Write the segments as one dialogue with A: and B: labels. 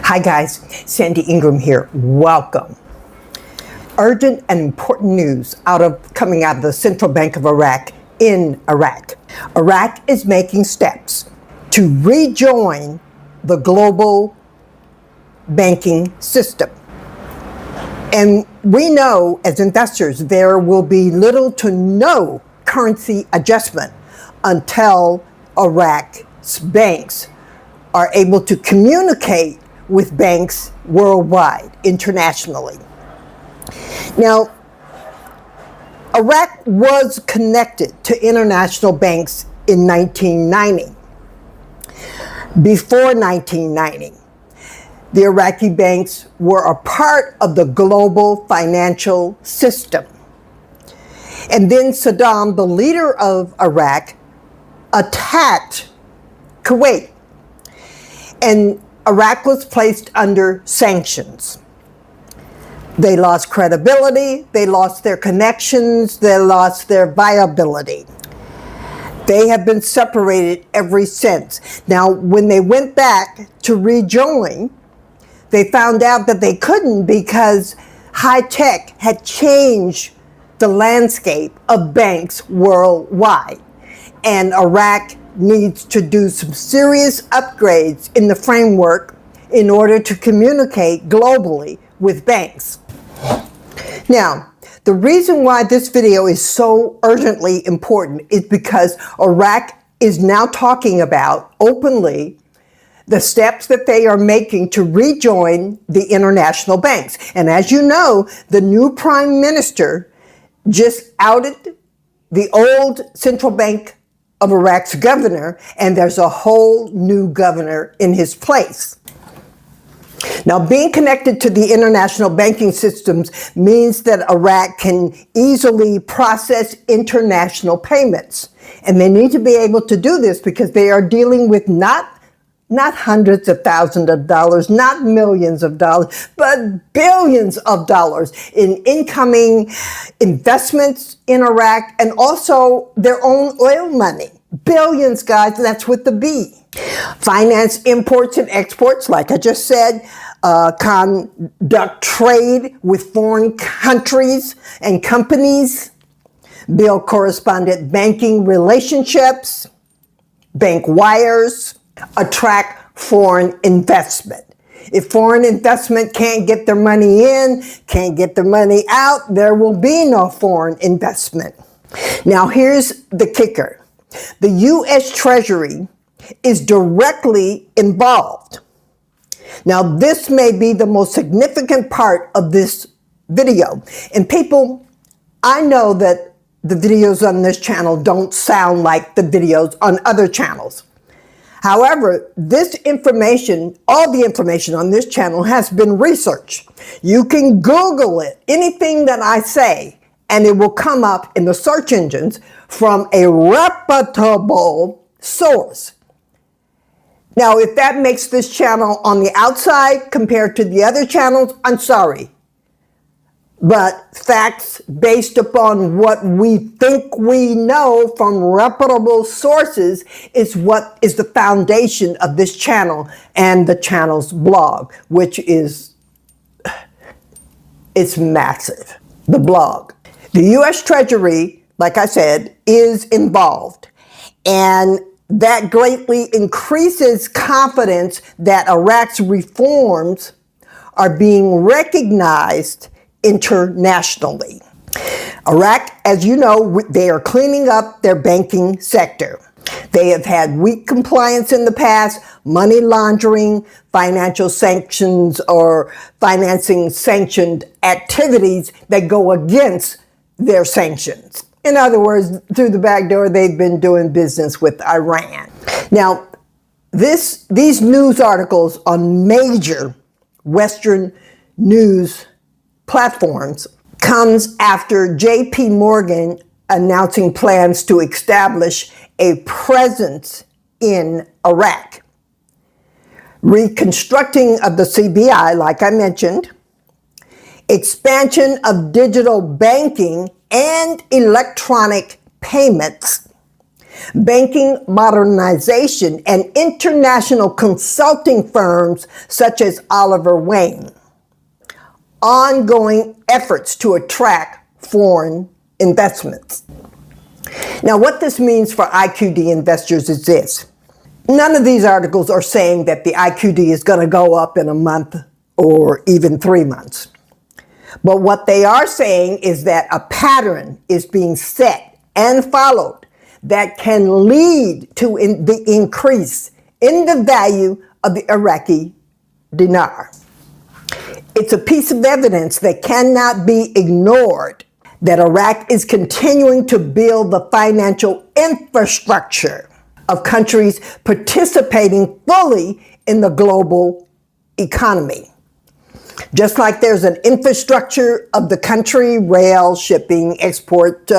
A: Hi guys, Sandy Ingram here. Welcome. Urgent and important news coming out of the Central Bank of Iraq in Iraq. Iraq is making steps to rejoin the global banking system. And we know as investors there will be little to no currency adjustment until Iraq's banks are able to communicate with banks worldwide, internationally. Now, Iraq was connected to international banks in 1990. Before 1990, the Iraqi banks were a part of the global financial system. And then Saddam, the leader of Iraq, attacked Kuwait. And Iraq was placed under sanctions. They lost credibility, they lost their connections, they lost their viability. They have been separated ever since. Now, when they went back to rejoin, they found out that they couldn't because high tech had changed the landscape of banks worldwide. And Iraq needs to do some serious upgrades in the framework in order to communicate globally with banks. Now, the reason why this video is so urgently important is because Iraq is now talking about openly the steps that they are making to rejoin the international banks. And as you know, the new prime minister just outed the old central bank of Iraq's governor, and there's a whole new governor in his place. Now, being connected to the international banking systems means that Iraq can easily process international payments. And they need to be able to do this because they are dealing with not hundreds of thousands of dollars, not millions of dollars, but billions of dollars in incoming investments in Iraq and also their own oil money. Billions, guys, that's with the B. Finance imports and exports, like I just said, conduct trade with foreign countries and companies, build correspondent banking relationships, bank wires, attract foreign investment. If foreign investment can't get their money in, can't get their money out, there will be no foreign investment. Now, here's the kicker. The U.S. Treasury is directly involved. Now, this may be the most significant part of this video. And people, I know that the videos on this channel don't sound like the videos on other channels. However, this information, all the information on this channel has been researched. You can Google it, anything that I say, and it will come up in the search engines from a reputable source. Now, if that makes this channel on the outside compared to the other channels, I'm sorry. But facts based upon what we think we know from reputable sources is what is the foundation of this channel and the channel's blog, which is, it's massive, the blog. The U.S. Treasury, like I said, is involved, and that greatly increases confidence that Iraq's reforms are being recognized internationally. Iraq, as you know, they are cleaning up their banking sector. They have had weak compliance in the past, money laundering, financial sanctions, or financing sanctioned activities that go against their sanctions. In other words, through the back door, they've been doing business with Iran. Now, these news articles on major Western news platforms comes after J.P. Morgan announcing plans to establish a presence in Iraq. Reconstructing of the CBI, like I mentioned, expansion of digital banking and electronic payments, banking modernization, and international consulting firms such as Oliver Wyman. Ongoing efforts to attract foreign investments. Now, what this means for IQD investors is this. None of these articles are saying that the IQD is going to go up in a month or even 3 months. But what they are saying is that a pattern is being set and followed that can lead to the increase in the value of the Iraqi dinar. It's a piece of evidence that cannot be ignored that Iraq is continuing to build the financial infrastructure of countries participating fully in the global economy. Just like there's an infrastructure of the country, rail, shipping, export,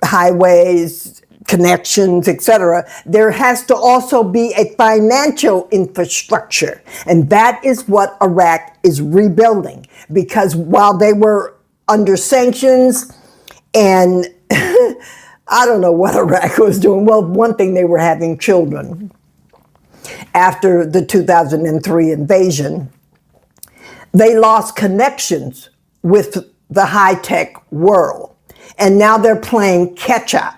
A: highways, connections, etc., there has to also be a financial infrastructure. And that is what Iraq is rebuilding. Because while they were under sanctions and I don't know what Iraq was doing. Well, one thing, they were having children after the 2003 invasion. They lost connections with the high-tech world, and now they're playing catch-up.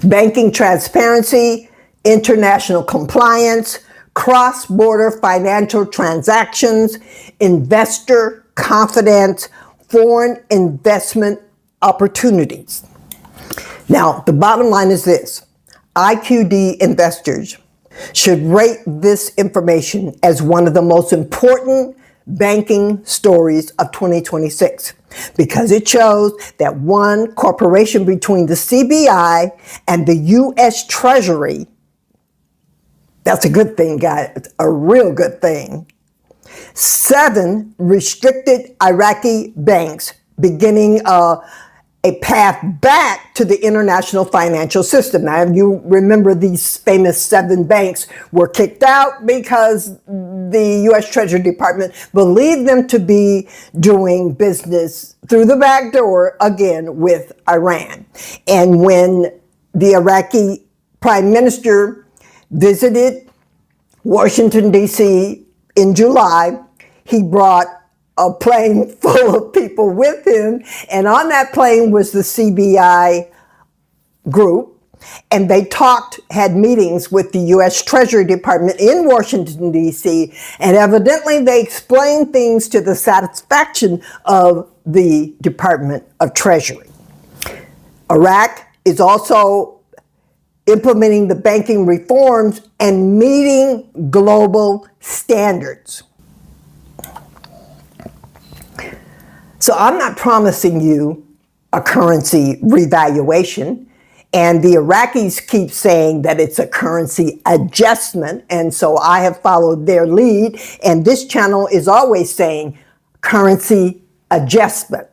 A: Banking transparency, international compliance, cross-border financial transactions, investor confidence, foreign investment opportunities. Now, the bottom line is this. IQD investors should rate this information as one of the most important banking stories of 2026 because it shows that one, cooperation between the CBI and the U.S. Treasury, that's a good thing, guys, a real good thing. 7, restricted Iraqi banks beginning a path back to the international financial system. Now, you remember these famous 7 banks were kicked out because the U.S. Treasury Department believed them to be doing business through the back door, again, with Iran. And when the Iraqi Prime Minister visited Washington, D.C. in July, he brought a plane full of people with him, and on that plane was the CBI group, and they had meetings with the U.S. Treasury Department in Washington, D.C., and evidently they explained things to the satisfaction of the Department of Treasury. Iraq is also implementing the banking reforms and meeting global standards. So I'm not promising you a currency revaluation, and the Iraqis keep saying that it's a currency adjustment, and so I have followed their lead, and this channel is always saying currency adjustment.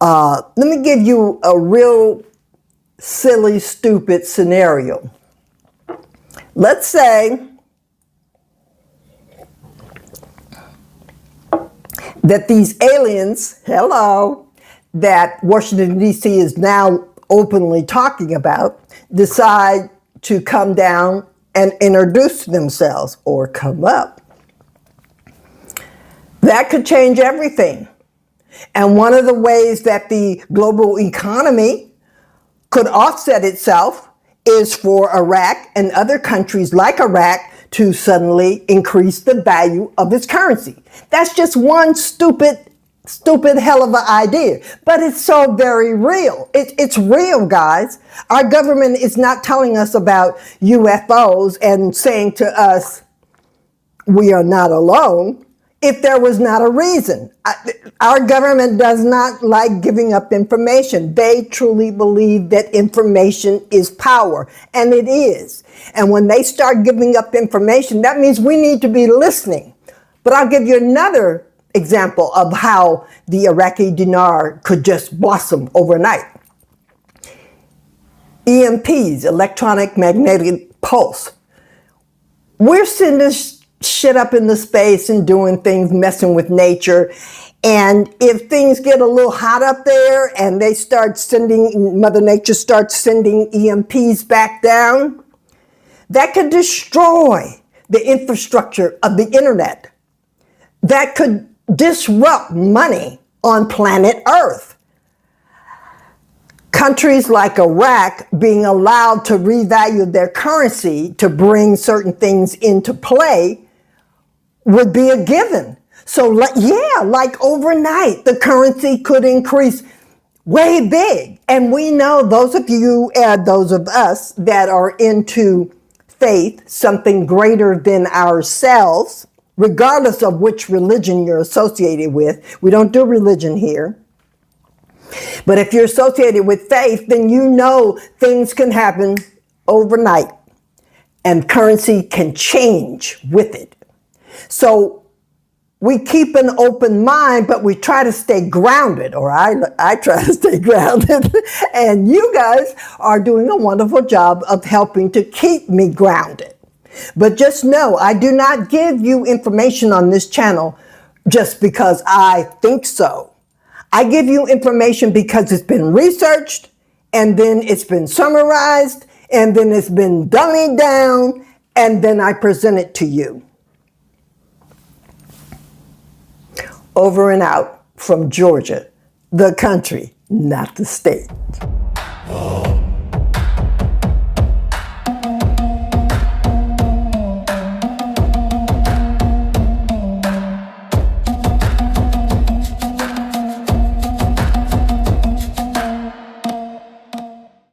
A: Let me give you a real silly, stupid scenario. Let's say that these aliens, that Washington, D.C. is now openly talking about, decide to come down and introduce themselves or come up. That could change everything. And one of the ways that the global economy could offset itself is for Iraq and other countries like Iraq to suddenly increase the value of its currency. That's just one stupid hell of an idea, but it's so very real. It's real, guys. Our government is not telling us about UFOs and saying to us, we are not alone, if there was not a reason. Our government does not like giving up information. They truly believe that information is power, and it is. And when they start giving up information, that means we need to be listening. But I'll give you another example of how the Iraqi dinar could just blossom overnight. EMPs, electronic magnetic pulse. We're sending shit up in the space and doing things, messing with nature. And if things get a little hot up there and they start sending, Mother Nature starts sending EMPs back down, that could destroy the infrastructure of the internet. That could disrupt money on planet Earth. Countries like Iraq being allowed to revalue their currency to bring certain things into play would be a given. So like overnight, the currency could increase way big. And we know, those of you and those of us that are into faith, something greater than ourselves, regardless of which religion you're associated with. We don't do religion here. But if you're associated with faith, then you know things can happen overnight and currency can change with it. So we keep an open mind, but we try to stay grounded, or I try to stay grounded. And you guys are doing a wonderful job of helping to keep me grounded. But just know, I do not give you information on this channel just because I think so. I give you information because it's been researched, and then it's been summarized, and then it's been dummied down, and then I present it to you. Over and out from Georgia, the country, not the state.